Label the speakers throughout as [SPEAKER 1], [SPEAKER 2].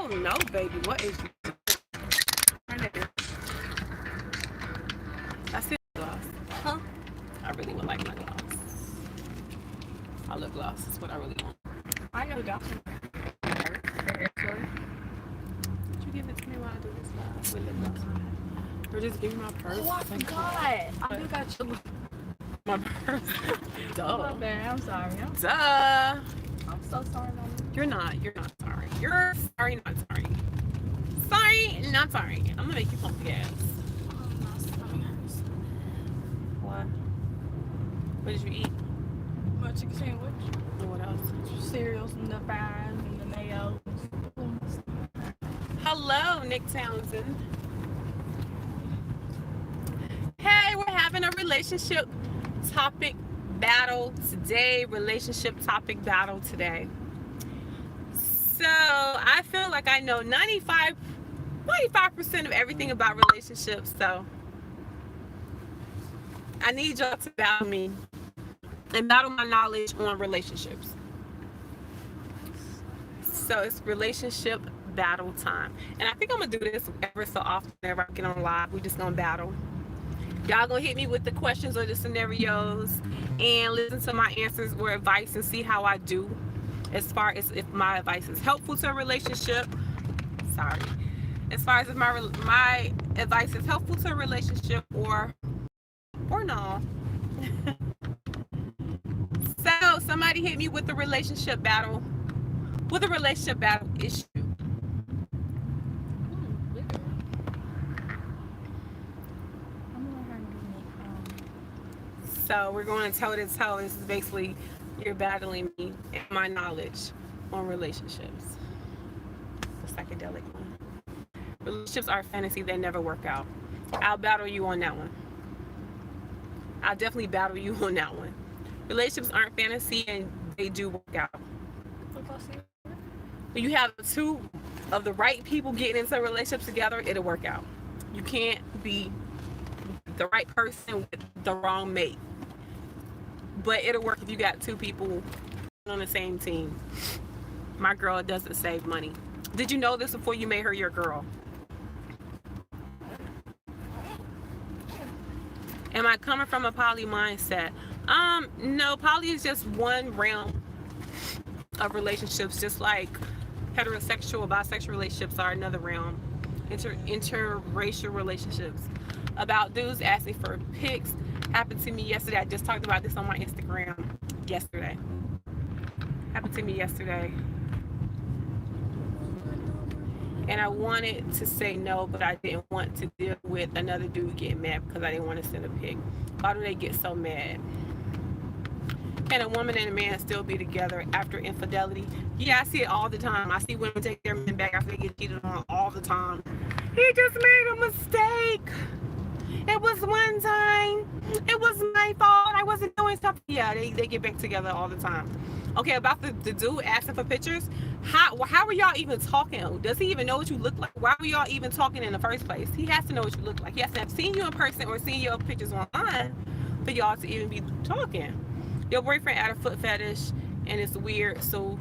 [SPEAKER 1] Oh no, baby. What is that's it gloss? Huh? I really would like my gloss. My lip gloss is what I really want.
[SPEAKER 2] I know that.
[SPEAKER 1] Did you give it to me while I do this with lip gloss? Or just give me my purse?
[SPEAKER 2] Oh, I forgot. I do got your
[SPEAKER 1] my purse. Duh.
[SPEAKER 2] my bad. I'm sorry.
[SPEAKER 1] Duh.
[SPEAKER 2] I'm so sorry, Mama.
[SPEAKER 1] You're not sorry. You're sorry, not sorry. Sorry, not sorry. I'm gonna make you pump the gas.
[SPEAKER 2] Oh, my stomach hurts.
[SPEAKER 1] What? What did you eat?
[SPEAKER 2] My chicken sandwich.
[SPEAKER 1] And what else?
[SPEAKER 2] Cereals and the fries and the mayo.
[SPEAKER 1] Hello, Nick Townsend. Hey, we're having a relationship topic battle today. Relationship topic battle today. So I feel like I know 95% of everything about relationships. So I need y'all to battle me and battle my knowledge on relationships. So it's relationship battle time. And I think I'm gonna do this ever so often whenever I get on live. We just gonna battle. Y'all gonna hit me with the questions or the scenarios and listen to my answers or advice and see how I do as far as if my advice is helpful to a relationship. Sorry. As far as if my advice is helpful to a relationship or no. So somebody hit me with the relationship battle. With a relationship battle issue. So we're going to toe to toe. This is basically you're battling me and my knowledge on relationships. The psychedelic one. Relationships are fantasy, they never work out. I'll battle you on that one. I'll definitely battle you on that one. Relationships aren't fantasy and they do work out. When you have two of the right people getting into relationships together, it'll work out. You can't be the right person with the wrong mate. But it'll work if you got two people on the same team. My girl doesn't save money. Did you know this before you made her your girl? Am I coming from a poly mindset? No, poly is just one realm of relationships, just like heterosexual, bisexual relationships are another realm. Interracial relationships. About dudes asking for pics happened to me yesterday. I just talked about this on my Instagram yesterday. Happened to me yesterday. And I wanted to say no, but I didn't want to deal with another dude getting mad because I didn't want to send a pic. Why do they get so mad? Can a woman and a man still be together after infidelity? Yeah, I see it all the time. I see women take their men back after they get cheated on all the time. He just made a mistake. It was one time. It was my fault. I wasn't doing something. Yeah, they get back together all the time. Okay, about the dude asking for pictures. How are y'all even talking? Does he even know what you look like? Why were y'all even talking in the first place? He has to know what you look like. He has to have seen you in person or seen your pictures online for y'all to even be talking. Your boyfriend had a foot fetish and it's weird, so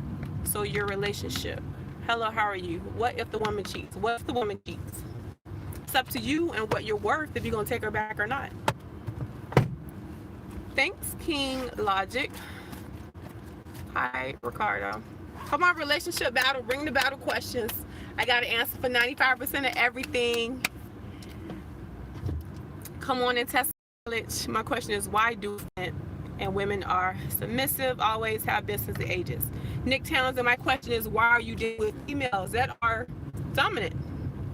[SPEAKER 1] your relationship. Hello, how are you? What if the woman cheats? What if the woman cheats? It's up to you and what you're worth if you're gonna take her back or not. Thanks, King Logic. Hi, Ricardo. Come on, relationship battle. Bring the battle questions. I got to answer for 95% of everything. Come on and test knowledge. My question is, why do men and women are submissive, always have been since the ages? Nick Townsend, my question is, why are you dealing with females that are dominant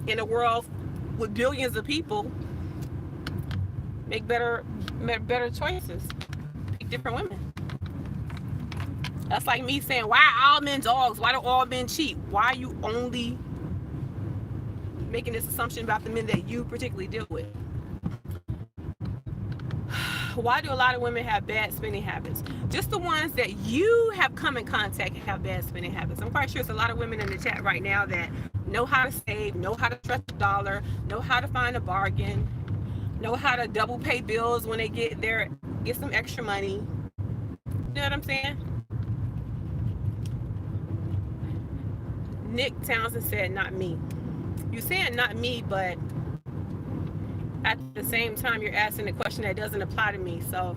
[SPEAKER 1] in a world with billions of people? Make better choices. Pick different women. That's like me saying, why are all men dogs? Why do all men cheat? Why are you only making this assumption about the men that you particularly deal with? Why do a lot of women have bad spending habits? Just the ones that you have come in contact and have bad spending habits. I'm quite sure there's a lot of women in the chat right now that know how to save, know how to trust the dollar, know how to find a bargain, know how to double pay bills when they get some extra money. You know what I'm saying? Nick Townsend said, not me. You saying not me, but at the same time, you're asking a question that doesn't apply to me. So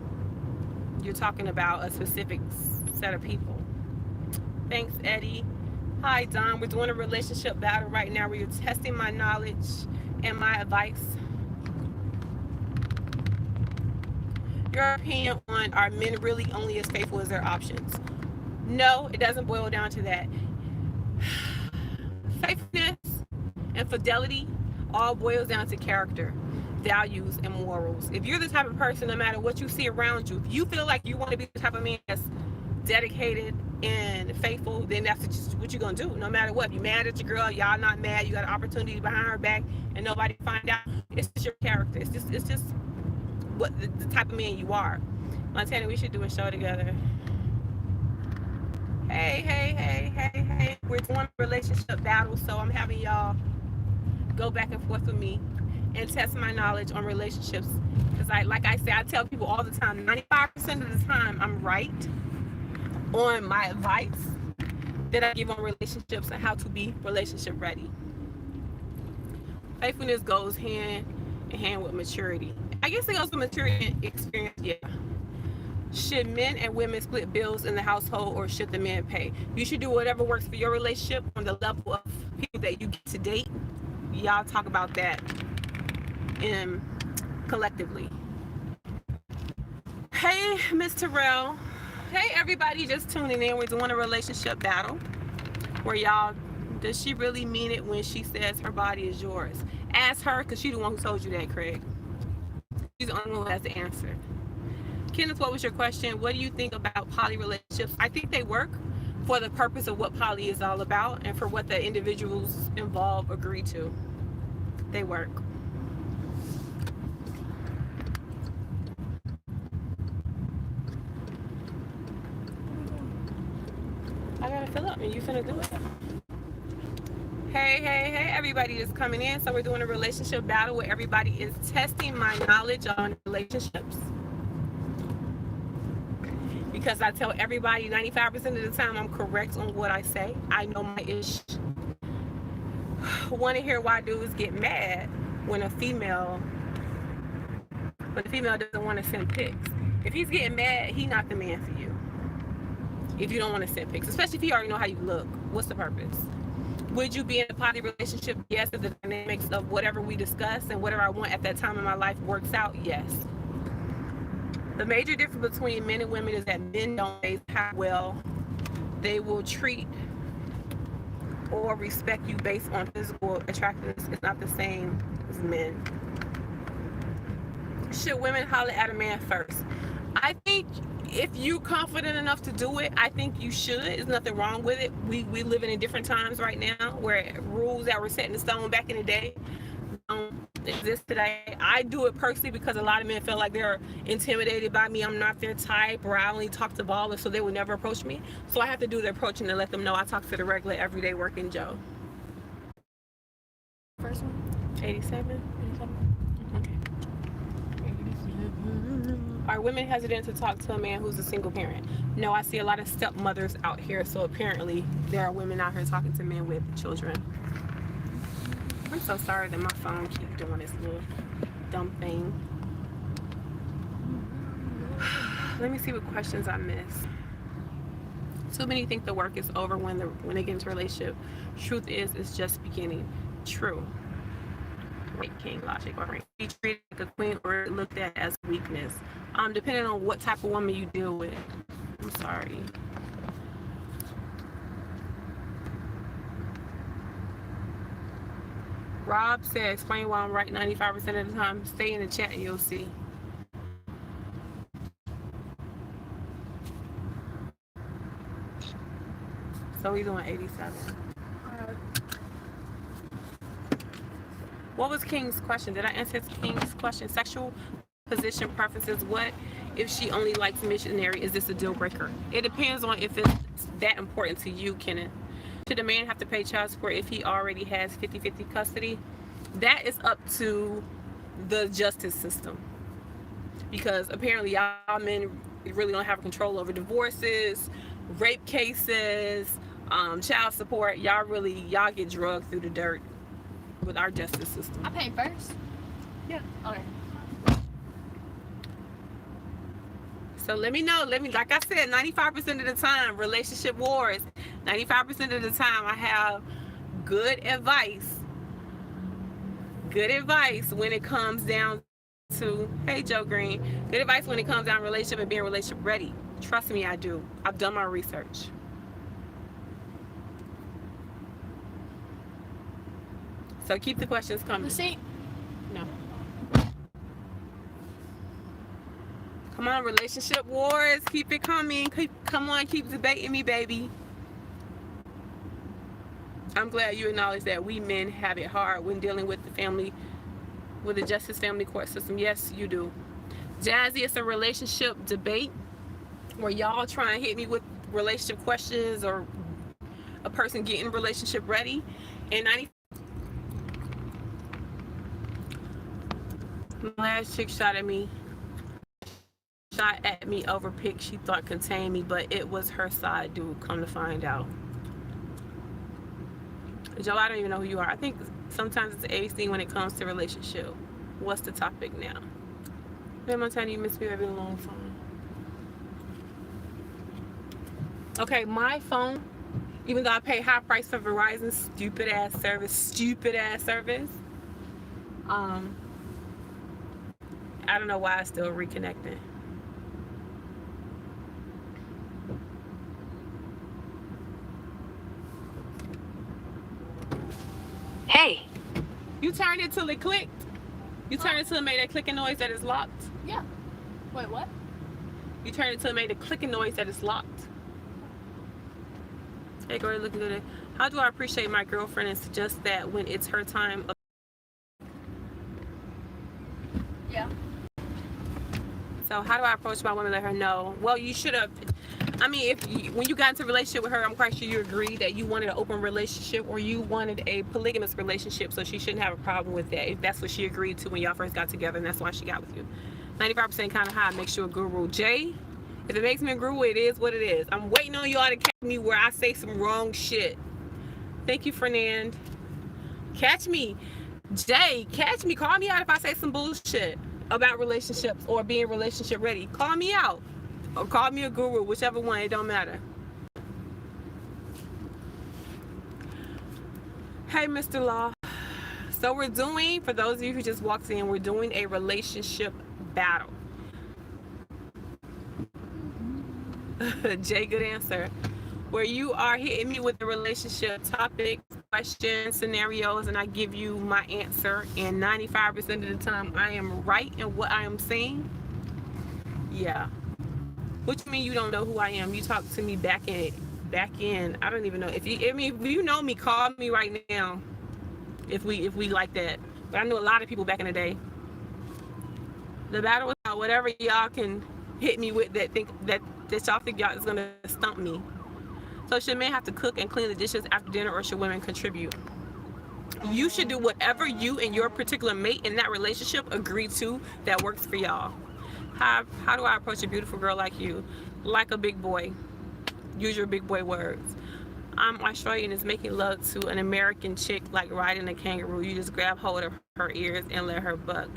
[SPEAKER 1] you're talking about a specific set of people. Thanks, Eddie. Hi, Don. We're doing a relationship battle right now where you're testing my knowledge and my advice. Your opinion on, are men really only as faithful as their options? No, it doesn't boil down to that. Faithfulness and fidelity all boils down to character, values, and morals. If you're the type of person, no matter what you see around you, if you feel like you want to be the type of man that's dedicated and faithful, then that's just what you're gonna do. No matter what, if you're mad at your girl, y'all not mad, you got an opportunity behind her back, and nobody find out. It's just your character. It's just what the type of man you are. Montana, we should do a show together. Hey. We're doing a relationship battle, so I'm having y'all go back and forth with me and test my knowledge on relationships. Because like I say, I tell people all the time, 95% of the time I'm right on my advice that I give on relationships and how to be relationship ready. Faithfulness goes hand in hand with maturity. I guess it goes with maturity and experience, yeah. Should men and women split bills in the household, or should the man pay? You should do whatever works for your relationship on the level of people that you get to date. Y'all talk about that collectively. Hey, Miss Terrell. Hey, everybody just tuning in. We're doing a relationship battle where y'all, does she really mean it when she says her body is yours? Ask her, because she's the one who told you that, Craig. She's the only one who has the answer. Kenneth, what was your question? What do you think about poly relationships? I think they work for the purpose of what poly is all about and for what the individuals involved agree to. They work. I gotta fill up and you finna do it. Hey, everybody is coming in. So we're doing a relationship battle where everybody is testing my knowledge on relationships. Because I tell everybody 95% of the time I'm correct on what I say. I know my ish. Want to hear why dudes get mad when a female doesn't want to send pics. If he's getting mad, he's not the man for you. If you don't want to send pics, especially if you already know how you look, what's the purpose? Would you be in a poly relationship? Yes, if the dynamics of whatever we discuss and whatever I want at that time in my life works out, yes. The major difference between men and women is that men don't base how well they will treat or respect you based on physical attractiveness. It's not the same as men. Should women holler at a man first? I think if you're confident enough to do it, I think you should. There's nothing wrong with it. We living in different times right now where rules that were set in stone back in the day don't exist today. I do it personally because a lot of men feel like they're intimidated by me. I'm not their type, or I only talk to ballers, so they would never approach me. So I have to do the approaching and let them know I talk to the regular, everyday working Joe.
[SPEAKER 2] First one?
[SPEAKER 1] 87? Okay. Are women hesitant to talk to a man who's a single parent? No, I see a lot of stepmothers out here, so apparently there are women out here talking to men with children. I'm so sorry that my phone keeps doing this little dumb thing. Let me see what questions I missed. Too many think the work is over when they get into a relationship. Truth is, it's just beginning. True. Right, King Logic. Or be treated like a queen or looked at as weakness. Depending on what type of woman you deal with. I'm sorry. Rob said, explain why I'm right 95% of the time. Stay in the chat and you'll see. So we're doing 87. What was King's question? Did I answer King's question? Sexual position preferences. What if she only likes missionary? Is this a deal breaker? It depends on if it's that important to you, Kenneth. Should a man have to pay child support if he already has 50-50 custody? That is up to the justice system. Because apparently y'all men really don't have control over divorces, rape cases, child support. Y'all get drugged through the dirt with our justice system.
[SPEAKER 2] I paid first.
[SPEAKER 1] Yeah.
[SPEAKER 2] Okay.
[SPEAKER 1] So let me know. Like I said, 95% of the time, relationship wars. 95% of the time, I have good advice. Good advice when it comes down to, hey Joe Green, good advice when it comes down to relationship and being relationship ready. Trust me, I do. I've done my research. So keep the questions coming.
[SPEAKER 2] Receipt.
[SPEAKER 1] No. Come on, relationship wars. Keep it coming. Come on, keep debating me, baby. I'm glad you acknowledge that we men have it hard when dealing with the family, with the justice family court system. Yes, you do. Jazzy, it's a relationship debate where y'all try and hit me with relationship questions or a person getting relationship ready. And my last chick shot at me over pic she thought contained me, but it was her side dude, come to find out. Joe, I don't even know who you are. I think sometimes it's ABC when it comes to relationship. What's the topic now? Hey, Montana, you missed me a long time. Okay, my phone, even though I pay high price for Verizon, stupid ass service. I don't know why it's still reconnecting. Hey, you turned it till it clicked. You turned it till it made that clicking noise that is locked.
[SPEAKER 2] Yeah. Wait, what?
[SPEAKER 1] You turned it till it made a clicking noise that is locked. Hey, go ahead, look at it. How do I appreciate my girlfriend and suggest that when it's her time?
[SPEAKER 2] Yeah.
[SPEAKER 1] So how do I approach my woman, let her know? Well, you should have. I mean, when you got into a relationship with her, I'm quite sure you agreed that you wanted an open relationship or you wanted a polygamous relationship, so she shouldn't have a problem with that if that's what she agreed to when y'all first got together and that's why she got with you. 95% kind of high makes you a guru. Jay, if it makes me a guru, it is what it is. I'm waiting on y'all to catch me where I say some wrong shit. Thank you, Fernand. Catch me. Jay, catch me. Call me out if I say some bullshit about relationships or being relationship ready. Call me out. Or call me a guru, whichever one, it don't matter. Hey, Mr. Law. So we're doing, for those of you who just walked in, we're doing a relationship battle. Jay, good answer. Where you are hitting me with the relationship topics, questions, scenarios, and I give you my answer. And 95% of the time, I am right in what I am saying. Yeah. What you mean you don't know who I am? You talk to me back in. I don't even know. If you know me, call me right now. If we like that. But I knew a lot of people back in the day. The battle was about whatever y'all can hit me with that y'all think y'all is gonna stump me. So should men have to cook and clean the dishes after dinner, or should women contribute? You should do whatever you and your particular mate in that relationship agree to that works for y'all. How do I approach a beautiful girl like you? Like a big boy. Use your big boy words. I'm Australian is making love to an American chick like riding a kangaroo. You just grab hold of her ears and let her buck.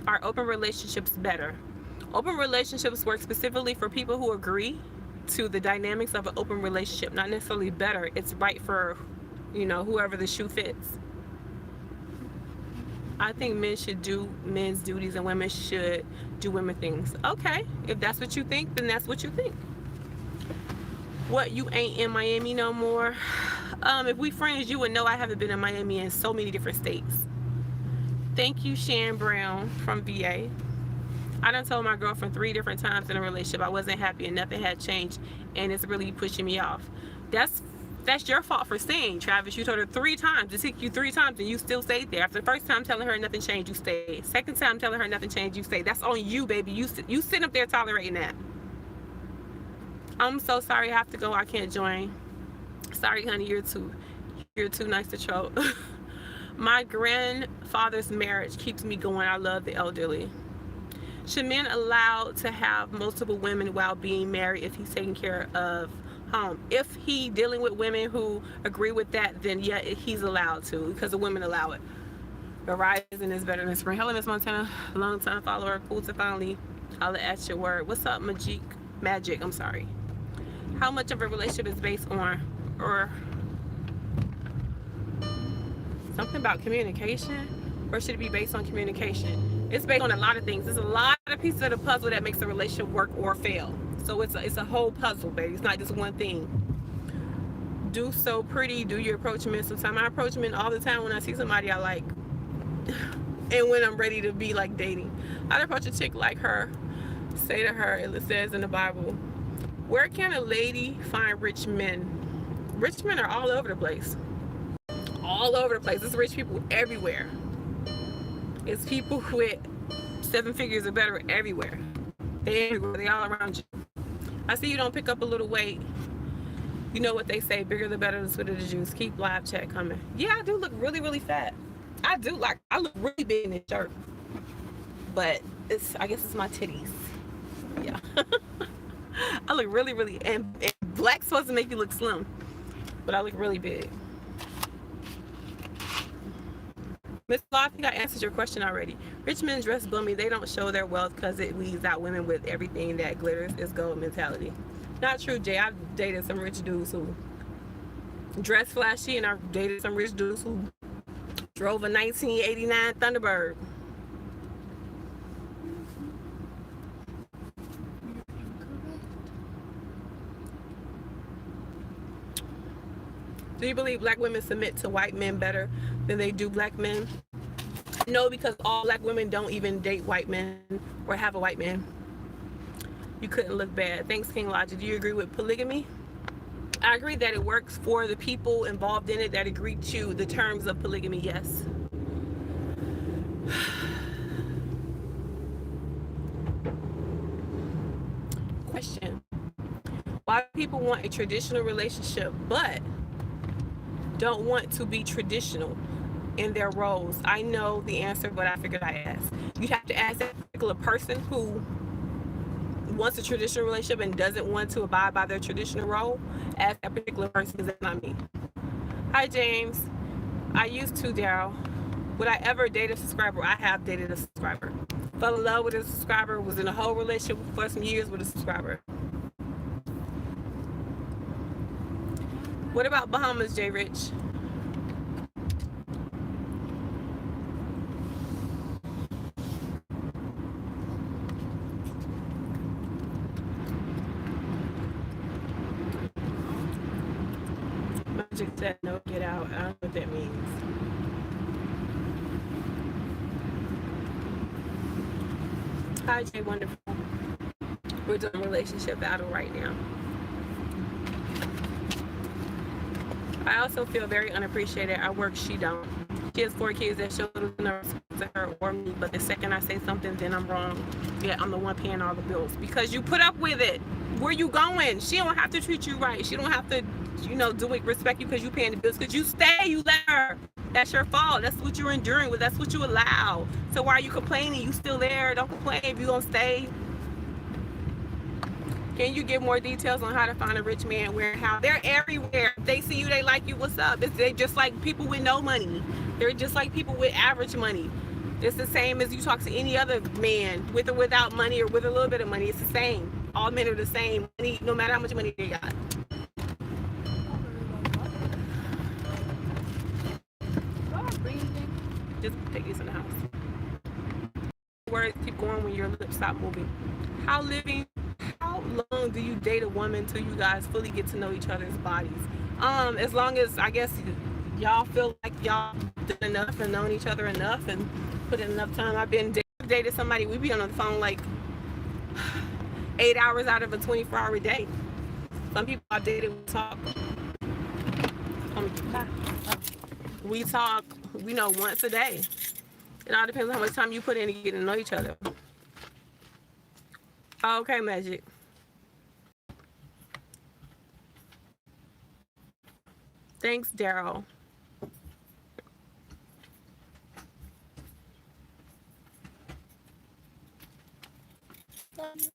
[SPEAKER 1] Are open relationships better? Open relationships work specifically for people who agree to the dynamics of an open relationship. Not necessarily better. It's right for, whoever the shoe fits. I think men should do men's duties and women should do women things. Okay, if that's what you think, then that's what you think. What, you ain't in Miami no more? If we friends, you would know I haven't been in Miami in so many different states. Thank you, Shan Brown from VA. I done told my girlfriend 3 different times in a relationship I wasn't happy and nothing had changed, and it's really pushing me off. That's your fault for staying, Travis. You told her 3 times. It took you 3 times and you still stayed there. After the first time telling her nothing changed, you stayed. Second time telling her nothing changed, you stayed. That's on you, baby. You sitting up there tolerating that. I'm so sorry I have to go. I can't join. Sorry, honey. You're too nice to troll. My grandfather's marriage keeps me going. I love the elderly. Should men allowed to have multiple women while being married if he's taking care of If he dealing with women who agree with that, then yeah, he's allowed to, because the women allow it. The rising is better than spring. Hello, Miss Montana, long time follower. Cool to finally holler at your word. What's up, Magic? I'm sorry. How much of a relationship is based on, or something about communication, or should it be based on communication? It's based on a lot of things. There's a lot of pieces of the puzzle that makes a relationship work or fail. So it's a whole puzzle, baby. It's not just one thing. Do so pretty. Do you approach men sometimes? I approach men all the time when I see somebody I like, and when I'm ready to be like dating. I'd approach a chick like her, say to her, it says in the Bible, where can a lady find rich men? Rich men are all over the place. All over the place. There's rich people everywhere. It's people with 7 figures or better everywhere. They everywhere. They all around you. I see you don't pick up a little weight. You know what they say, bigger the better, the sweeter the juice. Keep live chat coming. Yeah, I do look really, really fat. I look really big in this shirt. But I guess it's my titties. Yeah. I look really, really, and black's supposed to make you look slim. But I look really big. Miss Law, I think I answered your question already. Rich men dress gloomy. They don't show their wealth because it weeds out women with everything that glitters is gold mentality. Not true, Jay. I've dated some rich dudes who dress flashy, and I've dated some rich dudes who drove a 1989 Thunderbird. Do you believe black women submit to white men better than they do black men? No, because all black women don't even date white men or have a white man. You couldn't look bad. Thanks, King Logic. Do you agree with polygamy? I agree that it works for the people involved in it that agree to the terms of polygamy, yes. Question. Why do people want a traditional relationship but don't want to be traditional in their roles? I know the answer, but I figured I'd ask. You have to ask that particular person who wants a traditional relationship and doesn't want to abide by their traditional role. Ask that particular person, because that's not me. Hi, James. I used to, Daryl. Would I ever date a subscriber? I have dated a subscriber. Fell in love with a subscriber, was in a whole relationship for some years with a subscriber. What about Bahamas, J. Rich? Magic said no, get out. I don't know what that means. Hi, Jay Wonderful. We're doing relationship battle right now. I also feel very unappreciated. I work, she don't. She has 4 kids that show little nerves to her or me, but the second I say something, then I'm wrong. Yeah, I'm the one paying all the bills because you put up with it. Where you going? She don't have to treat you right. She don't have to, do it, respect you because you paying the bills. Because you stay, you let her. That's your fault. That's what you're enduring with. That's what you allow. So why are you complaining? You still there. Don't complain if you gonna stay. Can you give more details on how to find a rich man, where and how? They're everywhere. If they see you, they like you. What's up? They just like people with no money. They're just like people with average money. It's the same as you talk to any other man, with or without money or with a little bit of money. It's the same. All men are the same, no matter how much money they got. Just take this in the house. Words keep going when your lips stop moving. How long do you date a woman till you guys fully get to know each other's bodies? As long as, I guess, y'all feel like y'all did enough and known each other enough and put in enough time. I've dated somebody, we be on the phone like 8 hours out of a 24-hour day. Some people I've dated, we talk, once a day. It all depends on how much time you put in to get to know each other. Okay, Magic. Thanks, Daryl.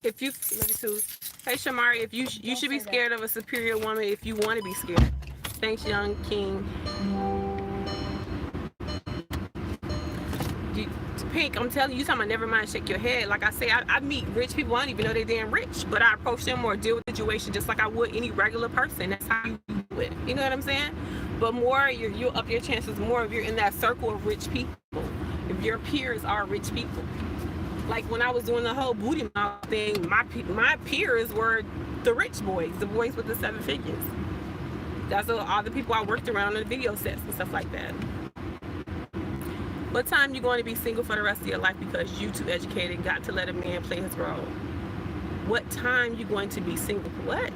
[SPEAKER 1] If you, love you too. Hey Shamari, if you should be scared of a superior woman if you want to be scared. Thanks, Young King. You, Pink, I'm telling you, you talking about never mind, shake your head. Like I say, I meet rich people, I don't even know they damn rich, but I approach them or deal with the situation just like I would any regular person. That's how you do it. You know what I'm saying? But more, you'll up your chances more if you're in that circle of rich people. If your peers are rich people. Like when I was doing the whole booty mouth thing, my peers were the rich boys, the boys with the 7 figures. That's all the people I worked around in the video sets and stuff like that. What time you going to be single for the rest of your life because you too educated and got to let a man play his role? What time you going to be single? What?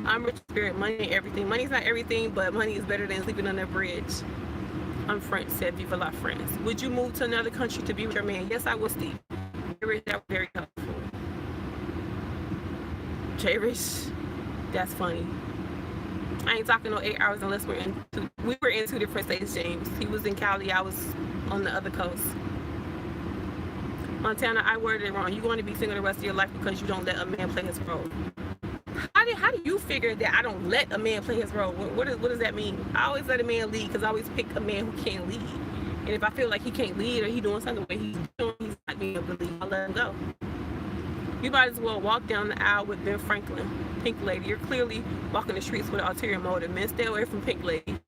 [SPEAKER 1] I'm rich spirit, money ain't everything. Money's not everything, but money is better than sleeping on a bridge. I'm French, said Viva la France. Would you move to another country to be with your man? Yes, I would, Steve. J-Rich, that was very helpful. J-Rich, that's funny. I ain't talking no 8 hours unless we were in 2 different states, James. He was in Cali, I was on the other coast. Montana, I worded it wrong. You want to be single the rest of your life because you don't let a man play his role. How do you figure that I don't let a man play his role? What does that mean? I always let a man lead because I always pick a man who can't lead. And if I feel like he can't lead or he's doing something where he's not being able to lead, I'll let him go. You might as well walk down the aisle with Ben Franklin. Pink Lady, you're clearly walking the streets with an ulterior motive. Men, stay away from Pink Lady.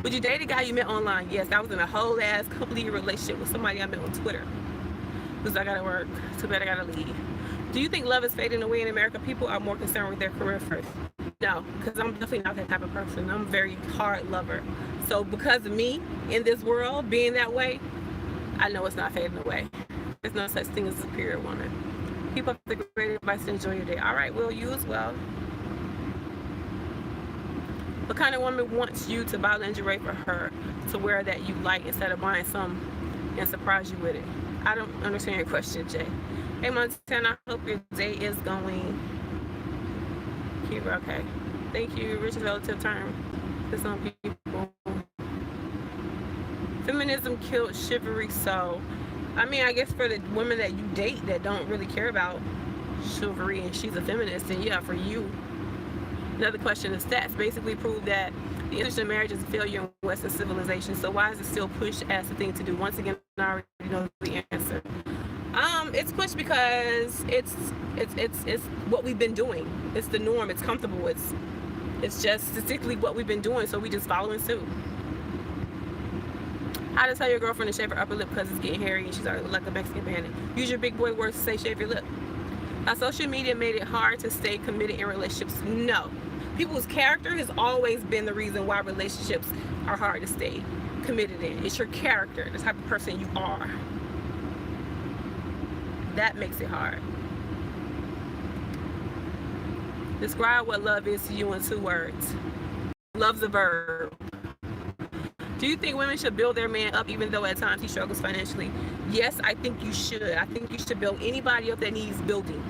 [SPEAKER 1] Would you date a guy you met online? Yes, I was in a whole ass couple-year relationship with somebody I met on Twitter. Because I gotta work. Too bad I gotta leave. Do you think love is fading away in America? People are more concerned with their career first. No, because I'm definitely not that type of person. I'm a very hard lover. So because of me in this world being that way, I know it's not fading away. There's no such thing as a superior woman. Keep up the great advice and enjoy your day. All right, Will, you as well. What kind of woman wants you to buy lingerie for her to wear that you like instead of buying some and surprise you with it? I don't understand your question, Jay. Hey, Montana, I hope your day is going. Okay. Thank you. Rich relative term to some people. Feminism killed chivalry, so I mean, I guess for the women that you date that don't really care about chivalry and she's a feminist, then yeah, for you. Another question, the stats basically prove that the interest in marriage is a failure in Western civilization, so why is it still pushed as the thing to do? Once again, I already know the answer. It's pushed because it's what we've been doing. It's the norm. It's comfortable. It's just statistically what we've been doing, so we just following suit. How to tell your girlfriend to shave her upper lip because it's getting hairy and she's already like a Mexican bandit? Use your big boy words to say shave your lip. Social media made it hard to stay committed in relationships. No. People's character has always been the reason why relationships are hard to stay committed in. It's your character, the type of person you are. That makes it hard. Describe what love is to you in 2 words. Love's a verb. Do you think women should build their man up even though at times he struggles financially? Yes, I think you should. I think you should build anybody up that needs building.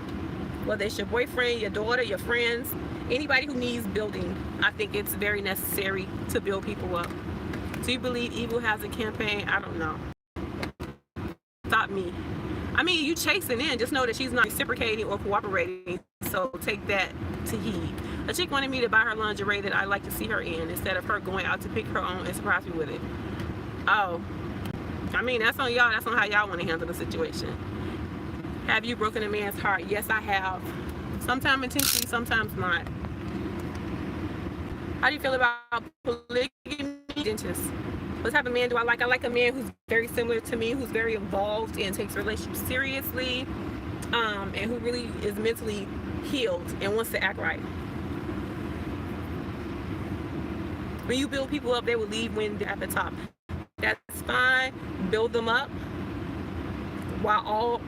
[SPEAKER 1] Whether it's your boyfriend, your daughter, your friends, anybody who needs building, I think it's very necessary to build people up. Do you believe evil has a campaign? I don't know. Stop me. I mean, you chasing in, just know that she's not reciprocating or cooperating, so take that to heed. A chick wanted me to buy her lingerie that I like to see her in instead of her going out to pick her own and surprise me with it. Oh, I mean, that's on y'all. That's on how y'all want to handle the situation. Have you broken a man's heart? Yes, I have. Sometimes intentionally, sometimes not. How do you feel about polygamy? Dentist. What type of man do I like? I like a man who's very similar to me, who's very involved and takes relationships seriously, and who really is mentally healed and wants to act right. When you build people up, they will leave when they're at the top. That's fine. Build them up while all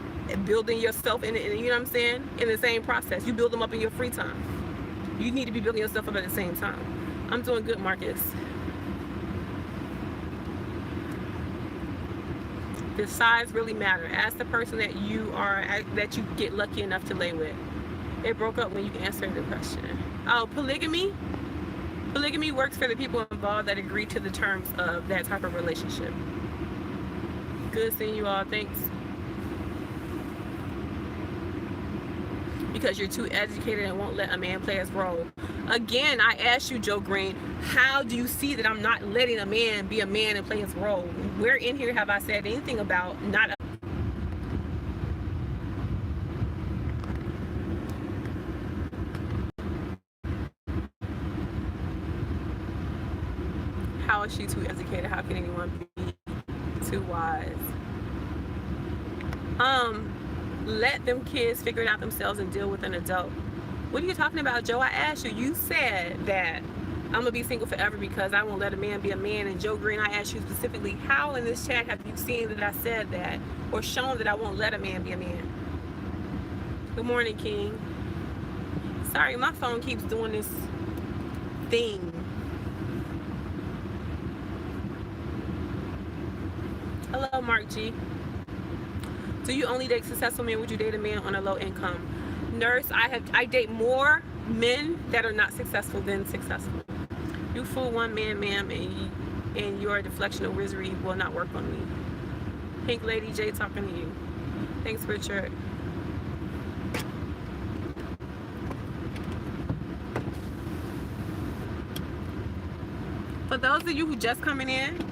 [SPEAKER 1] building yourself in, you know what I'm saying? In the same process. You build them up in your free time. You need to be building yourself up at the same time. I'm doing good, Marcus. The size really matter. Ask the person that you get lucky enough to lay with. It broke up when you answered the question. Oh, polygamy? Polygamy works for the people involved that agree to the terms of that type of relationship. Good seeing you all. Thanks. because you're too educated and won't let a man play his role. Again, I asked you, Joe Green, how do you see that I'm not letting a man be a man and play his role? Where in here have I said anything about not? How is she too educated? How can anyone be too wise? Let them kids figure it out themselves and deal with an adult. What are you talking about, Joe? I asked you. You said that I'm gonna be single forever because I won't let a man be a man. And Joe Green, I asked you specifically, how in this chat have you seen that I said that or shown that I won't let a man be a man? Good morning, King. Sorry, my phone keeps doing this thing. Hello, Mark G. Do you only date successful men? Would you date a man on a low income? Nurse, I date more men that are not successful than successful. You fool one man, ma'am, and your deflection of wizardry will not work on me. Pink Lady J talking to you. Thanks, Richard. For those of you who just coming in,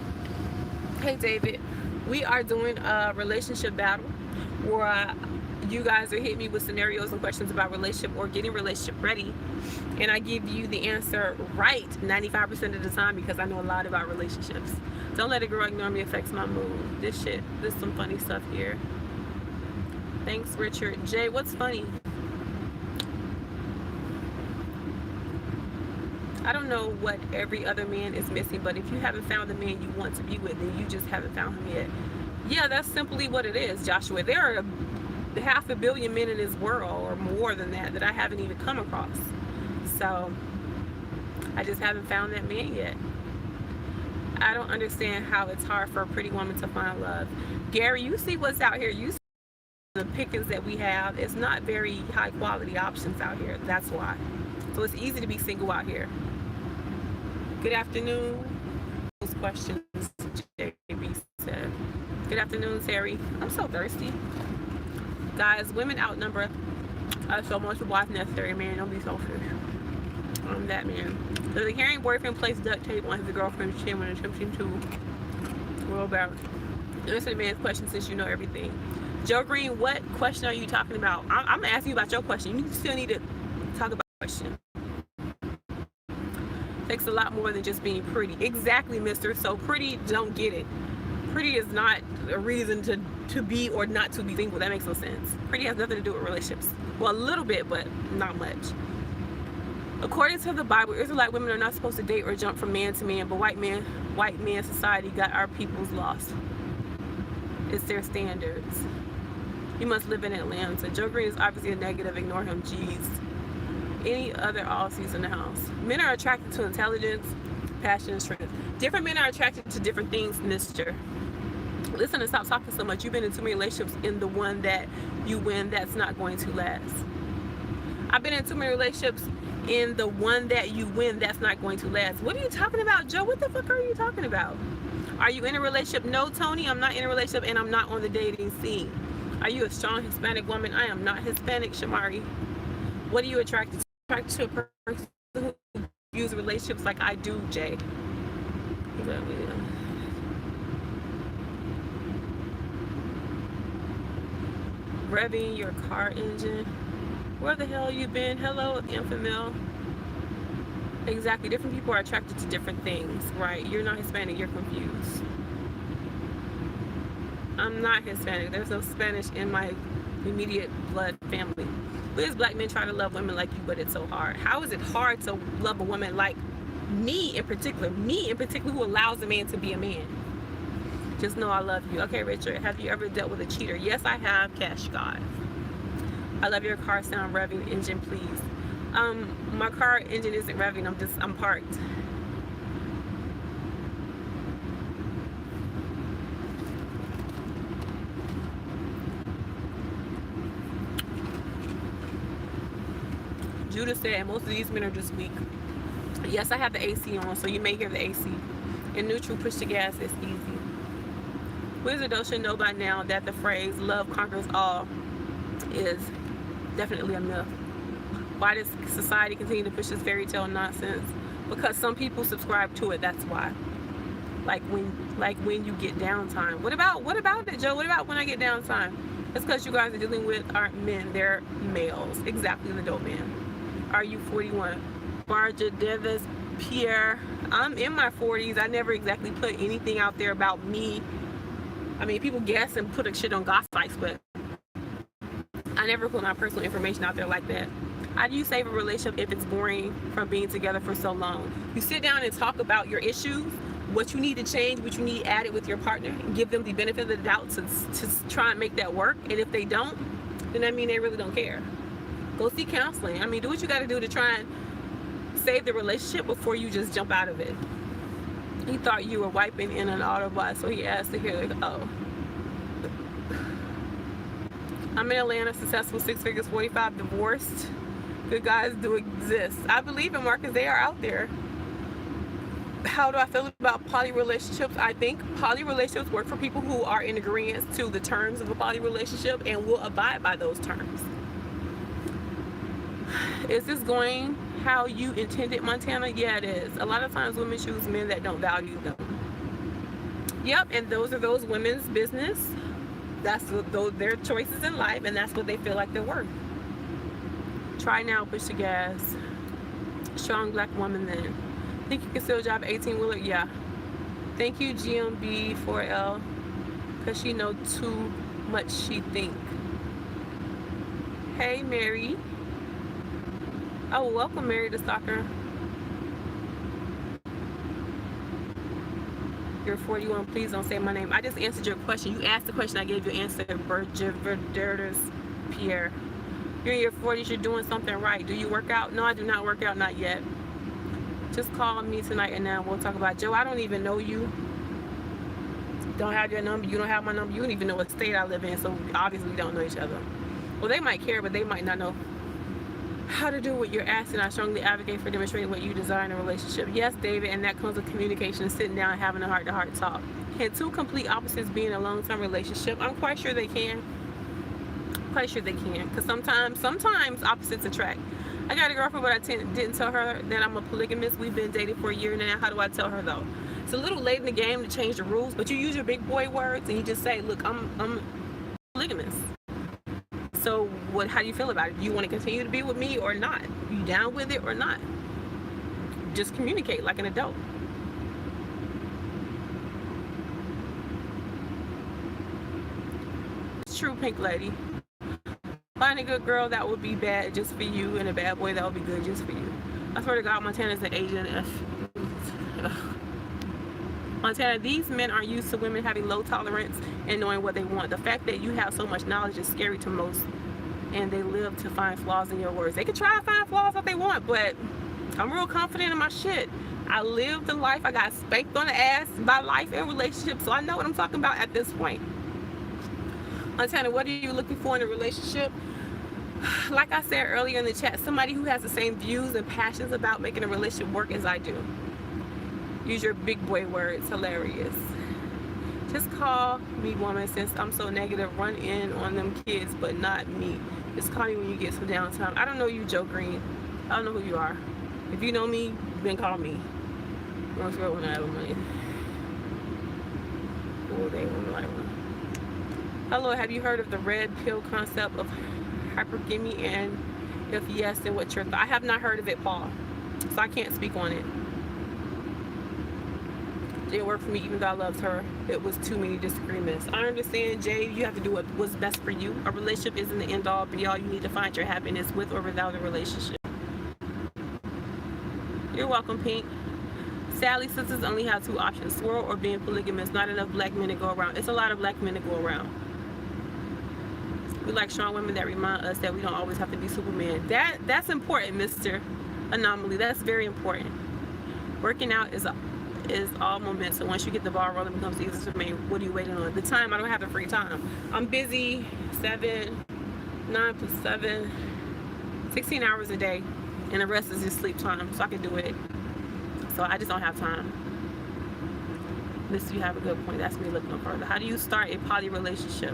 [SPEAKER 1] hey David, we are doing a relationship battle where you guys are hitting me with scenarios and questions about relationship or getting relationship ready, and I give you the answer right 95% of the time because I know a lot about relationships. Don't let a girl ignore me affects my mood. This some funny stuff here. Thanks, Richard. Jay, what's funny? I don't know what every other man is missing, but if you haven't found the man you want to be with, then you just haven't found him yet. Yeah, that's simply what it is, Joshua. There are 500 million men in this world, or more than that I haven't even come across. So I just haven't found that man yet. I don't understand how it's hard for a pretty woman to find love. Gary, you see what's out here. You see the pickings that we have. It's not very high quality options out here. That's why. So it's easy to be single out here. Good afternoon. Those questions, JB said. Good afternoon, Terry. I'm so thirsty. Guys, women outnumber us so much. Wife necessary, man. Don't be selfish. I'm that man. Does a caring boyfriend place duct tape on his girlfriend's chin when attempting to roll about? Answer the man's question since you know everything. Joe Green, what question are you talking about? I'm asking you about your question. You still need to talk about the question. Takes a lot more than just being pretty. Exactly, mister. So pretty, don't get it. Pretty is not a reason to be or not to be single. That makes no sense. Pretty has nothing to do with relationships. Well, a little bit, but not much. According to the Bible, Israelite women are not supposed to date or jump from man to man, but white man society got our peoples lost. It's their standards. You must live in Atlanta. Joe Green is obviously a negative. Ignore him. Jeez. Any other Aussies in the house? Men are attracted to intelligence, passion, and strength. Different men are attracted to different things, mister. Listen and stop talking so much. You've been in too many relationships in the one that you win that's not going to last. I've been in too many relationships in the one that you win that's not going to last. What are you talking about, Joe? What the fuck are you talking about? Are you in a relationship? No, Tony, I'm not in a relationship and I'm not on the dating scene. Are you a strong Hispanic woman? I am not Hispanic, Shamari. What are you attracted to? Attracted to a person who views relationships like I do, Jay. Revving your car engine. Where the hell you been? Hello, Infamil. Exactly. Different people are attracted to different things, right? You're not Hispanic. You're confused. I'm not Hispanic. There's no Spanish in my immediate blood family. We as black men try to love women like you, but it's so hard. How is it hard to love a woman like me in particular, who allows a man to be a man? Just know I love you. Okay, Richard, have you ever dealt with a cheater? Yes, I have, Cash God. I love your car sound. Revving engine, please. My car engine isn't revving. I'm parked. Judah said most of these men are just weak. Yes, I have the AC on, so you may hear the AC. In neutral, push the gas, it's easy. Wizardo should know by now that the phrase love conquers all is definitely a myth. Why does society continue to push this fairy tale nonsense? Because some people subscribe to it. That's why. Like when you get downtime. What about it, Joe? What about when I get downtime? It's because you guys are dealing with aren't men, they're males. Exactly, the dope man. Are you 41? Marja Davis Pierre. I'm in my 40s. I never exactly put anything out there about me. I mean, people guess and put a shit on gossip sites, but I never put my personal information out there like that. How do you save a relationship if it's boring from being together for so long? You sit down and talk about your issues, what you need to change, what you need added with your partner, and give them the benefit of the doubt to try and make that work. And if they don't, then that means they really don't care. Go see counseling. I mean, do what you got to do to try and save the relationship before you just jump out of it. He thought you were wiping in an Autobot, so he asked to hear, like, oh. I'm in Atlanta, successful, 6 figures, 45, divorced. Good guys do exist. I believe in Marcus, they are out there. How do I feel about poly relationships? I think poly relationships work for people who are in agreement to the terms of a poly relationship and will abide by those terms. Is this going how you intended, Montana? Yeah, it is. A lot of times women choose men that don't value them. Yep, and those are those women's business. That's their choices in life, and that's what they feel like they're worth. Try now, push the gas. Strong black woman then. Think you can still drive 18-wheeler? Yeah. Thank you, GMB4L, because she know too much she think. Hey, Mary. Oh, welcome, Mary the Stalker. You're 41. Please don't say my name. I just answered your question. You asked the question. I gave you an answer. Bergerverders Pierre. You're in your 40s. You're doing something right. Do you work out? No, I do not work out. Not yet. Just call me tonight and now we'll talk about it. Joe, I don't even know you. Don't have your number. You don't have my number. You don't even know what state I live in. So obviously we don't know each other. Well, they might care, but they might not know how to do what you're asking. I strongly advocate for demonstrating what you desire in a relationship. Yes, David, and that comes with communication, sitting down and having a heart-to-heart talk. Can two complete opposites be in a long-term relationship? I'm quite sure they can. Quite sure they can. Because sometimes opposites attract. I got a girlfriend, but I didn't tell her that I'm a polygamist. We've been dating for a year now. How do I tell her, though? It's a little late in the game to change the rules, but you use your big boy words and you just say, look, I'm polygamist. So how do you feel about it? Do you want to continue to be with me or not? Are you down with it or not? Just communicate like an adult. It's true, Pink Lady. Find a good girl that would be bad just for you, and a bad boy that would be good just for you. I swear to God, Montana's an agent. Montana, these men are used to women having low tolerance and knowing what they want. The fact that you have so much knowledge is scary to most, and they live to find flaws in your words. They can try to find flaws if they want, but I'm real confident in my shit. I lived the life. I got spanked on the ass by life and relationships, so I know what I'm talking about at this point. Montana, what are you looking for in a relationship? Like I said earlier in the chat, somebody who has the same views and passions about making a relationship work as I do. Use your big boy words. Hilarious. Just call me, woman, since I'm so negative. Run in on them kids, but not me. Just call me when you get some downtime. I don't know you, Joe Green. I don't know who you are. If you know me, then call me. I'm sure when I have money. Oh, they won't like one. Hello, have you heard of the red pill concept of hypergamy? And if yes, then what's your thought? I have not heard of it, Paul, so I can't speak on it. Didn't work for me, even though I loved her. It was too many disagreements. I understand, Jay. You have to do what's best for you. A relationship isn't the end all be all. You need to find your happiness with or without a relationship. You're welcome, Pink. Sadly, sisters only have two options: swirl or being polygamous. Not enough black men to go around. It's a lot of black men to go around. We like strong women that remind us that we don't always have to be Superman. That's important, Mr. Anomaly. That's very important. Working out is all momentum. So once you get the ball rolling, it becomes easier for me. What are you waiting on? The time, I don't have the free time. I'm busy 9 plus 7, 16 hours a day, and the rest is just sleep time, so I can do it. So I just don't have time. Mister, you have a good point. That's me looking no further. How do you start a poly relationship?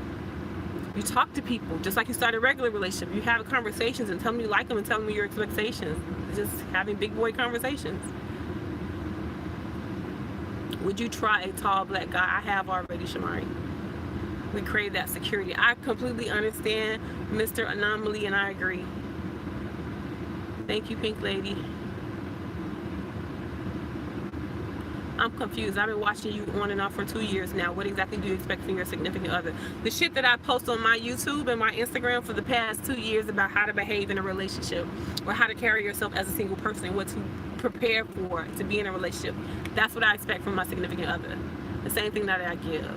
[SPEAKER 1] You talk to people just like you start a regular relationship. You have conversations and tell them you like them and tell them your expectations. Just having big boy conversations. Would you try a tall black guy? I have already, Shamari. We crave that security. I completely understand, Mr. Anomaly, and I agree. Thank you, Pink Lady. I'm confused. I've been watching you on and off for 2 years now. What exactly do you expect from your significant other? The shit that I post on my YouTube and my Instagram for the past 2 years about how to behave in a relationship or how to carry yourself as a single person and what to prepare for to be in a relationship. That's what I expect from my significant other. The same thing that I give.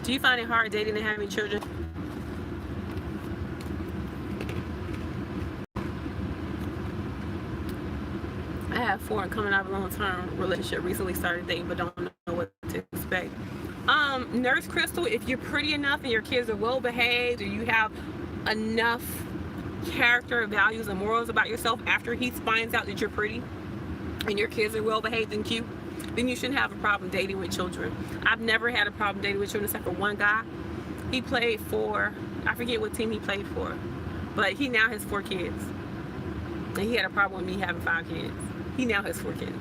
[SPEAKER 1] Do you find it hard dating and having children? I have 4 and coming out of a long-term relationship. Recently started dating, but don't know what to expect. Nurse Crystal, if you're pretty enough and your kids are well behaved, or you have enough character, values, and morals about yourself after he finds out that you're pretty and your kids are well behaved and cute, then you shouldn't have a problem dating with children. I've never had a problem dating with children except for one guy. He played for, I forget what team he played for, but he now has 4 kids. And he had a problem with me having 5 kids. He now has 4 kids.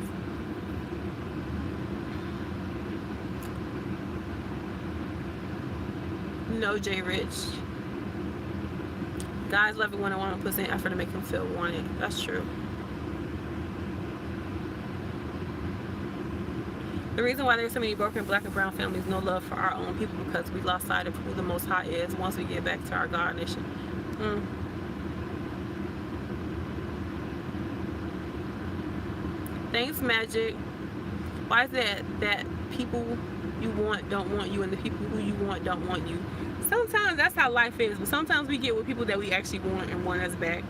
[SPEAKER 1] No, J Rich. Guys love it when a woman puts in effort to make them feel wanted. That's true. The reason why there's so many broken black and brown families, no love for our own people, because we lost sight of who the Most High is once we get back to our God nation. Thanks, Magic. Why is it that people you want don't want you and the people who you want don't want you? Sometimes that's how life is, but sometimes we get with people that we actually want and want us back.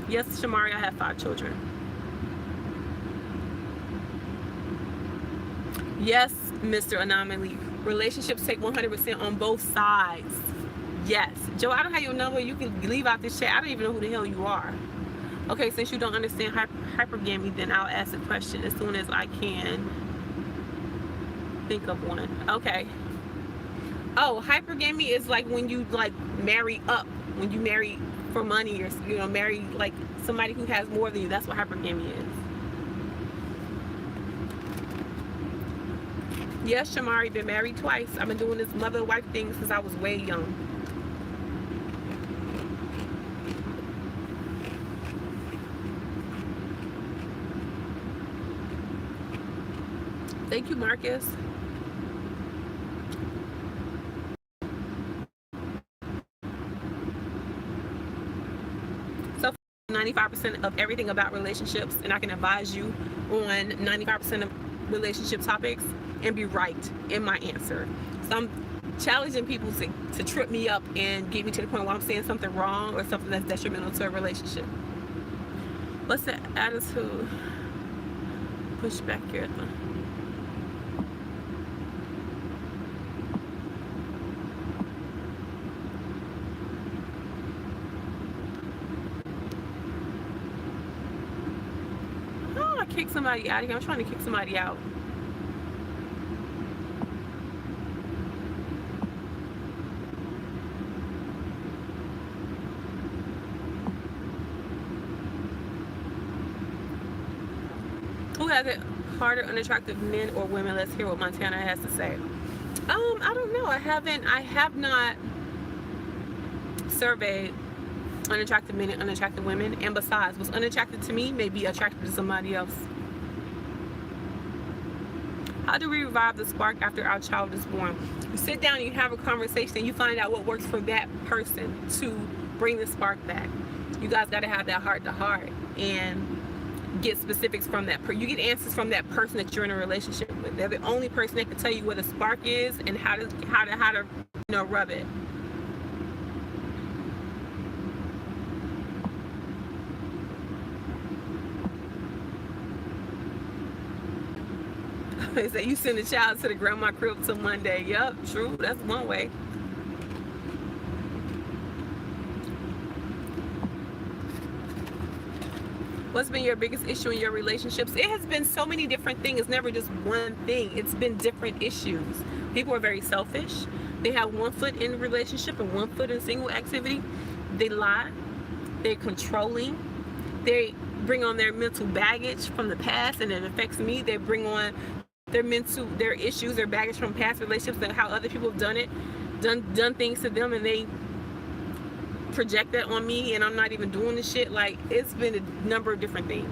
[SPEAKER 1] Yes, Shamari, I have 5 children. Yes, Mr. Anomaly. Relationships take 100% on both sides. Yes. Joe, I don't have your number. You can leave out this chat. I don't even know who the hell you are. Okay, since you don't understand hypergamy, then I'll ask a question as soon as I can think of one. Okay. Oh, hypergamy is like when you like marry up. When you marry for money, or you know, marry like somebody who has more than you. That's what hypergamy is. Yes, Shamari, been married twice. I've been doing this mother-wife thing since I was way young. Thank you, Marcus. So 95% of everything about relationships, and I can advise you on 95% of relationship topics and be right in my answer. So I'm challenging people to trip me up and get me to the point where I'm saying something wrong or something that's detrimental to a relationship. What's the attitude? Push back here. Oh, I kicked somebody out of here. I'm trying to kick somebody out. Who has it harder, unattractive men or women? Let's hear what Montana has to say. I don't know. I have not surveyed unattractive men and unattractive women. And besides, what's unattractive to me may be attractive to somebody else. How do we revive the spark after our child is born? You sit down and you have a conversation and you find out what works for that person to bring the spark back. You guys got to have that heart to heart and get specifics from that. You get answers from that person that you're in a relationship with. They're the only person that can tell you where the spark is and how to you know, rub it. They say you send a child to the grandma crib till Monday. Yep, true. That's one way. What's been your biggest issue in your relationships? It has been so many different things. It's never just one thing. It's been different issues. People are very selfish. They have one foot in a relationship and one foot in single activity. They lie. They're controlling. They bring on their mental baggage from the past, and it affects me. They bring on their issues, their baggage from past relationships and how other people have done things to them, and they project that on me, and I'm not even doing the shit. Like, it's been a number of different things.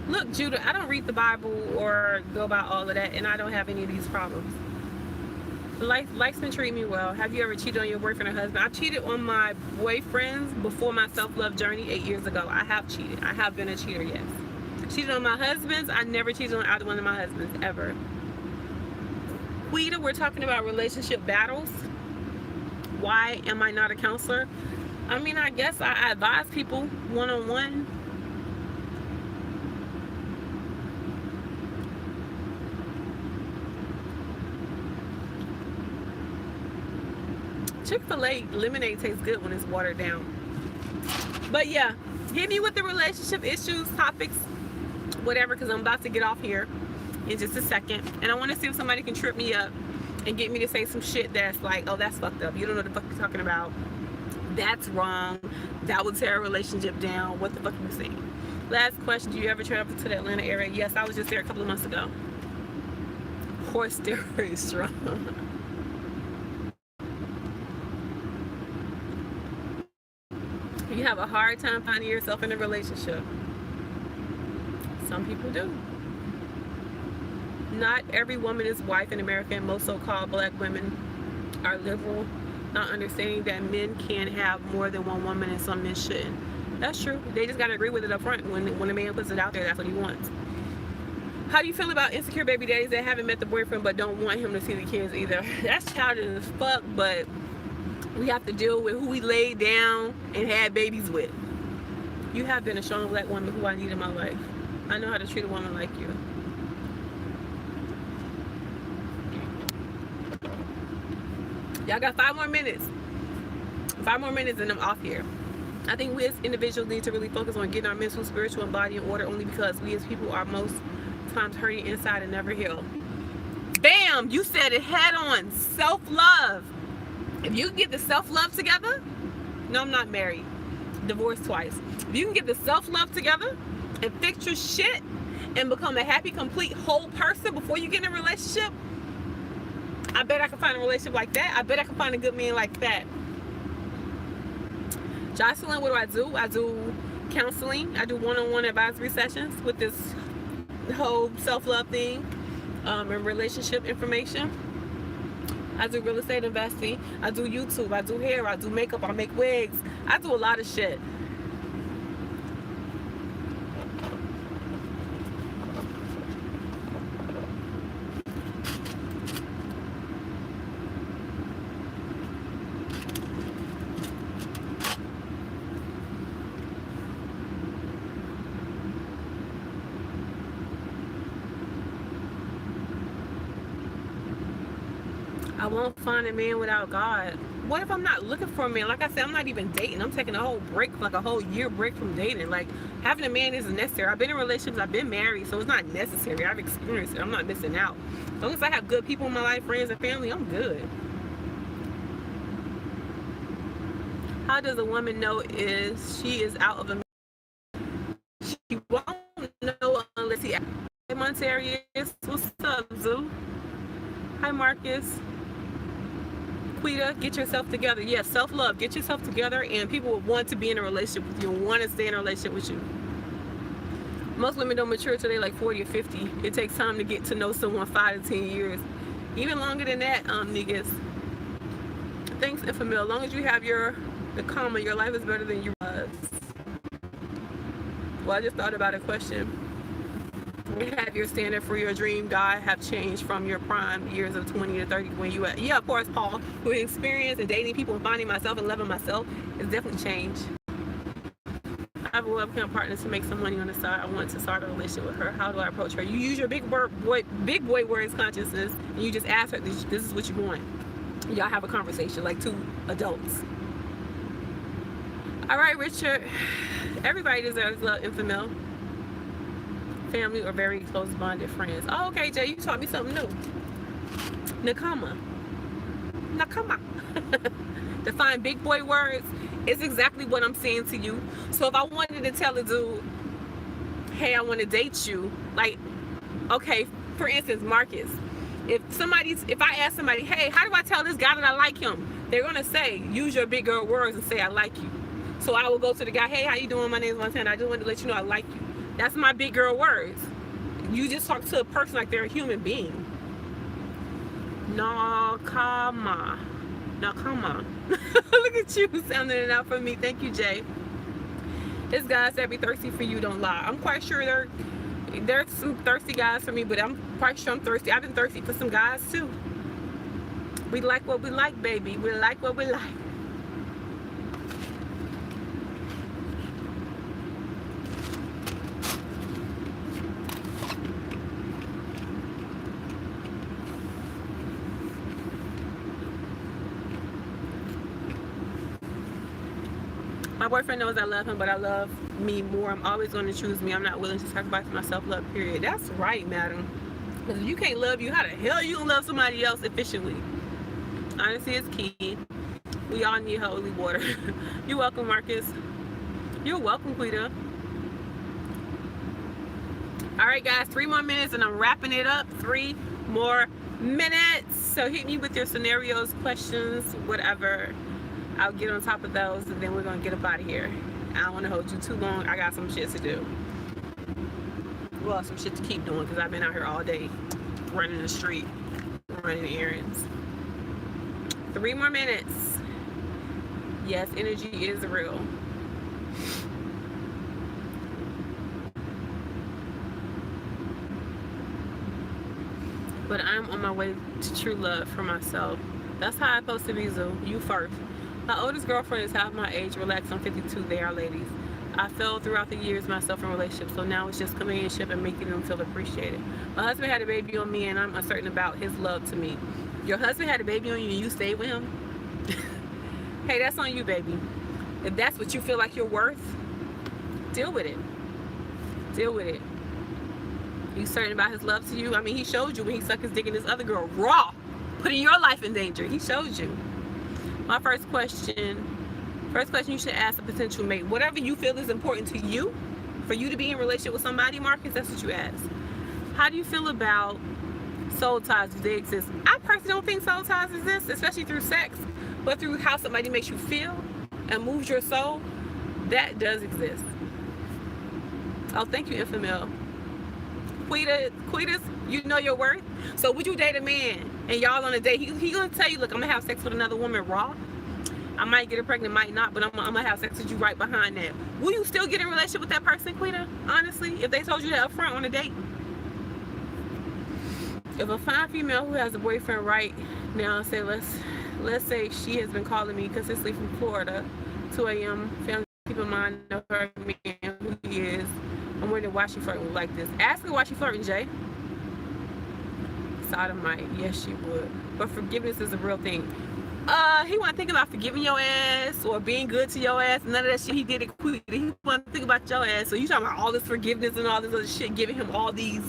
[SPEAKER 1] Look, Judah, I don't read the Bible or go about all of that, and I don't have any of these problems. Life's been treating me well. Have you ever cheated on your boyfriend or husband? I cheated on my boyfriends before my self-love journey 8 years ago. I have cheated. I have been a cheater, yes. Cheated on my husbands. I never cheated on either one of my husbands, ever. Quita, we're talking about relationship battles. Why am I not a counselor? I mean, I guess I advise people one-on-one. Chick-fil-A lemonade tastes good when it's watered down. But yeah, hit me with the relationship issues, topics, whatever, because I'm about to get off here in just a second. And I want to see if somebody can trip me up and get me to say some shit that's like, oh, that's fucked up. You don't know what the fuck you're talking about. That's wrong. That would tear a relationship down. What the fuck are you saying? Last question, do you ever travel to the Atlanta area? Yes, I was just there a couple of months ago. Horse steroid strong. You have a hard time finding yourself in a relationship. Some people do. Not every woman is wife in America, and most so-called black women are liberal, not understanding that men can have more than one woman and some men shouldn't. That's true. They just got to agree with it up front. When a man puts it out there, that's what he wants. How do you feel about insecure baby daddies that haven't met the boyfriend but don't want him to see the kids either? That's childish as fuck, but we have to deal with who we laid down and had babies with. You have been a strong black woman who I need in my life. I know how to treat a woman like you. Y'all got 5 more minutes. 5 more minutes and I'm off here. I think we as individuals need to really focus on getting our mental, spiritual, and body in order, only because we as people are most times hurting inside and never heal. Bam! You said it head on. Self-love. If you can get the self-love together, no, I'm not married, divorced twice. If you can get the self-love together and fix your shit and become a happy, complete, whole person before you get in a relationship, I bet I can find a relationship like that. I bet I can find a good man like that. Jocelyn, what do? I do counseling. I do one-on-one advisory sessions with this whole self-love thing and relationship information. I do real estate investing. I do YouTube. I do hair. I do makeup. I make wigs. I do a lot of shit. I won't find a man without God. What if I'm not looking for a man? Like I said, I'm not even dating. I'm taking a whole break, like a whole year break from dating. Like, having a man isn't necessary. I've been in relationships, I've been married, so it's not necessary. I've experienced it. I'm not missing out. As long as I have good people in my life, friends and family, I'm good. How does a woman know she is out of a man? She won't know unless he asks. Hey, Montarius, what's up, Zoo? Hi, Marcus. Quita, get yourself together. Yes, self-love. Get yourself together, and people will want to be in a relationship with you and want to stay in a relationship with you. Most women don't mature until they're like 40 or 50. It takes time to get to know someone, 5 to 10 years. Even longer than that, niggas. Thanks, Infamil. As long as you have the karma, your life is better than you was. Well, I just thought about a question. Have your standard for your dream God have changed from your prime years of 20 to 30 when you at? Yeah, of course, Paul. With experience and dating people and finding myself and loving myself, it's definitely changed. I have a webcam partner to make some money on the side. I want to start a relationship with her. How do I approach her? You use your big boy words consciousness, and you just ask her, this is what you want. Y'all have a conversation like two adults. All right, Richard. Everybody deserves love, infamil. Family or very close bonded friends. Oh, okay, Jay, you taught me something new. Nakama. Define big boy words. It's exactly what I'm saying to you. So if I wanted to tell a dude, hey, I want to date you, like, okay, for instance, Marcus, if I ask somebody, hey, how do I tell this guy that I like him? They're gonna say, use your big girl words and say I like you. So I will go to the guy, hey, how you doing? My name is Montana. I just wanted to let you know I like you. That's my big girl words. You just talk to a person like they're a human being. Nakama. Look at you sounding it out for me. Thank you, Jay. This guys that be thirsty for you don't lie. I'm quite sure there's some thirsty guys for me, but I'm quite sure I'm thirsty. I've been thirsty for some guys too. We like what we like, baby. We like what we like. My boyfriend knows I love him, but I love me more. I'm always going to choose me. I'm not willing to sacrifice my self-love, period. That's right, madam. Because if you can't love you, how the hell you gonna love somebody else efficiently? Honesty is key. We all need holy water. You're welcome, Marcus. You're welcome, Quita. All right, guys, 3 more minutes and I'm wrapping it up. 3 more minutes. So hit me with your scenarios, questions, whatever. I'll get on top of those and then we're gonna get up out of here. I don't want to hold you too long. I got some shit to do. Well, some shit to keep doing because I've been out here all day running the street, running errands. 3 more minutes. Yes, energy is real. But I'm on my way to true love for myself. That's how I'm supposed to be, Zoo. You first. My oldest girlfriend is half my age. Relax, I'm 52. They are ladies. I failed throughout the years myself in relationships, so now it's just companionship and making them feel appreciated. My husband had a baby on me, and I'm uncertain about his love to me. Your husband had a baby on you, and you stayed with him? Hey, that's on you, baby. If that's what you feel like you're worth, deal with it. Deal with it. You certain about his love to you? I mean, he showed you when he sucked his dick in this other girl raw, putting your life in danger. He showed you. My first question you should ask a potential mate. Whatever you feel is important to you, for you to be in a relationship with somebody, Marcus, that's what you ask. How do you feel about soul ties? Do they exist? I personally don't think soul ties exist, especially through sex, but through how somebody makes you feel and moves your soul, that does exist. Oh, thank you, Infamil. Queetus, you know your worth. So would you date a man and y'all on a date? He gonna tell you, look, I'm gonna have sex with another woman raw. I might get her pregnant, might not, but I'm gonna have sex with you right behind that. Will you still get in a relationship with that person, Quita? Honestly, if they told you that up front on a date? If a fine female who has a boyfriend right now, say let's say she has been calling me consistently from Florida, 2 a.m. family, keep in mind of her man who he is. I'm wondering why she flirting like this. Ask her why she flirting, Jay. Sodomite, yes she would. But forgiveness is a real thing. He wasn't thinking about forgiving your ass or being good to your ass. None of that shit he did it quick. He wasn't thinking about your ass. So you talking about all this forgiveness and all this other shit, giving him all these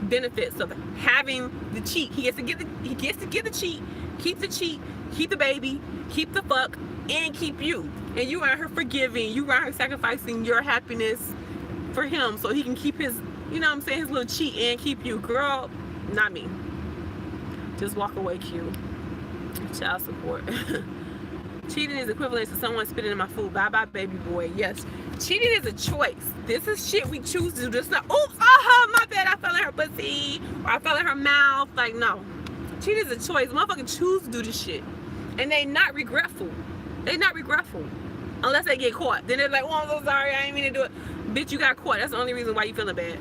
[SPEAKER 1] benefits of having the cheat. He gets to get the cheat, keep the cheat, keep the baby, keep the fuck, and keep you. And you are her forgiving. You are her sacrificing your happiness for him so he can keep his, you know what I'm saying, his little cheat and keep you. Girl, not me. Just walk away, Q. Child support. Cheating is equivalent to someone spitting in my food. Bye bye, baby boy. Yes. Cheating is a choice. This is shit we choose to do. This not, oops, my bad, I fell in her pussy. Or I fell in her mouth. Like, no. Cheating is a choice. Motherfuckers choose to do this shit. And they not regretful. They not regretful. Unless they get caught. Then they're like, oh, I'm so sorry, I didn't mean to do it. Bitch, you got caught. That's the only reason why you feeling bad.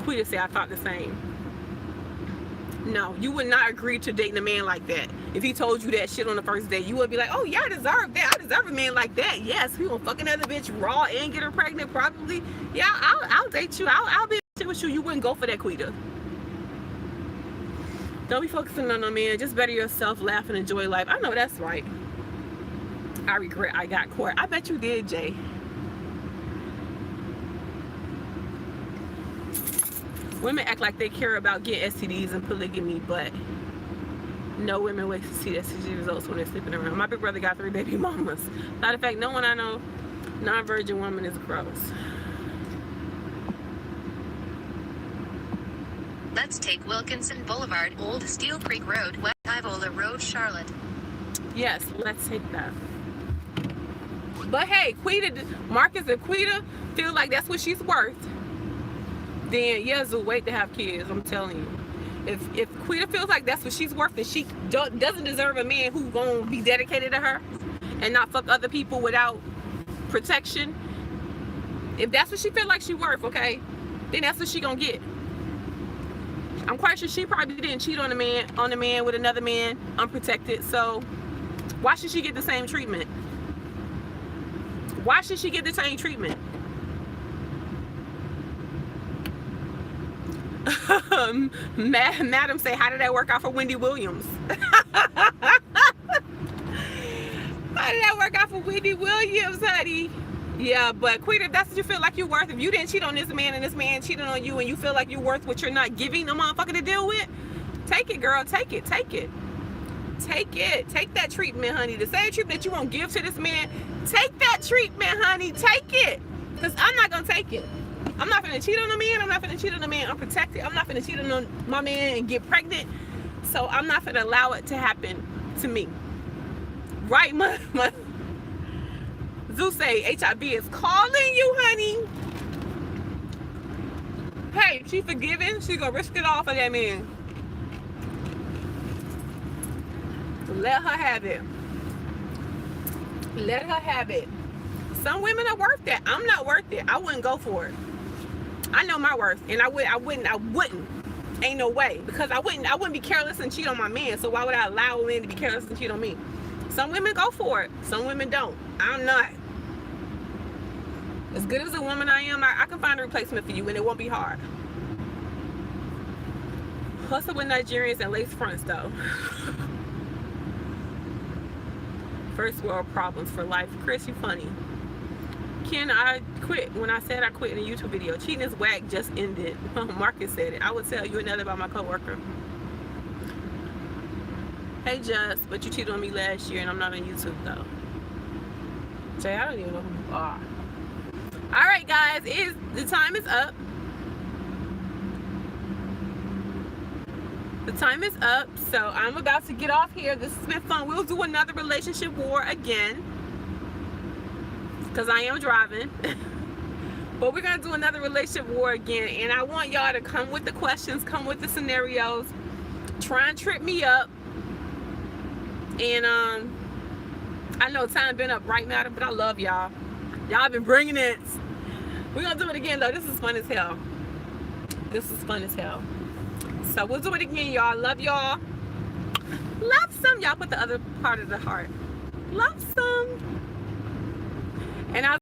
[SPEAKER 1] Quita say I thought the same. No, you would not agree to dating a man like that. If he told you that shit on the first date, you would be like, oh yeah, I deserve that. I deserve a man like that. Yes, he gonna fuck another bitch raw and get her pregnant probably. Yeah, I'll date you. I'll be shit with you. You wouldn't go for that, Quita. Don't be focusing on no man. Just better yourself, laugh and enjoy life. I know that's right. I regret I got caught. I bet you did, Jay. Women act like they care about getting STDs and polygamy, but no women wait to see the STD results when they're sleeping around. My big brother got 3 baby mamas. Matter of fact, no one I know, non-virgin woman is gross.
[SPEAKER 3] Let's take Wilkinson Boulevard, Old Steel Creek Road, West Ivola Road, Charlotte.
[SPEAKER 1] Yes, let's take that. But hey, Quita, Marcus and Quita feel like that's what she's worth. Then yeah, it's a wait to have kids. I'm telling you, if Quita feels like that's what she's worth, and she doesn't deserve a man who's gonna be dedicated to her and not fuck other people without protection. If that's what she feel like she worth, okay, then that's what she gonna get. I'm quite sure she probably didn't cheat on a man with another man unprotected. So why should she get the same treatment? Why should she get the same treatment? Madam say, how did that work out for Wendy Williams? How did that work out for Wendy Williams, honey? Yeah, but Quita, if that's what you feel like you're worth, if you didn't cheat on this man and this man cheated on you and you feel like you're worth what you're not giving the motherfucker to deal with, take it, girl. Take it. Take it. Take it. Take that treatment, honey. The same treatment that you won't give to this man, take that treatment, honey. Take it. Because I'm not going to take it. I'm not going to cheat on a man. I'm not going to cheat on a man unprotected. I'm not going to cheat on my man and get pregnant. So I'm not going to allow it to happen to me. Right, my Zeus say HIB is calling you, honey. Hey, she forgiving. She gonna risk it all for that man. Let her have it. Let her have it. Some women are worth that. I'm not worth it. I wouldn't go for it. I know my worth, and I wouldn't. Ain't no way, because I wouldn't be careless and cheat on my man. So why would I allow a man to be careless and cheat on me? Some women go for it. Some women don't. I'm not. As good as a woman I am, I can find a replacement for you, and it won't be hard. Hustle with Nigerians and lace fronts, though. First world problems for life. Chris, you funny. Ken, I quit. When I said I quit in a YouTube video. Cheating is whack, just ended. Marcus said it. I would tell you another about my coworker. Hey, Just, but you cheated on me last year, and I'm not on YouTube, though. Jay, I don't even know who you are. All right, guys, the time is up. The time is up, so I'm about to get off here. This has been fun. We'll do another relationship war again, because I am driving. But we're going to do another relationship war again, and I want y'all to come with the questions, come with the scenarios, try and trip me up. And I know time been up right now, but I love y'all. Y'all been bringing it. We're going to do it again, though. This is fun as hell. This is fun as hell. So we'll do it again, y'all. Love y'all. Love some. Y'all put the other part of the heart. Love some. And I'll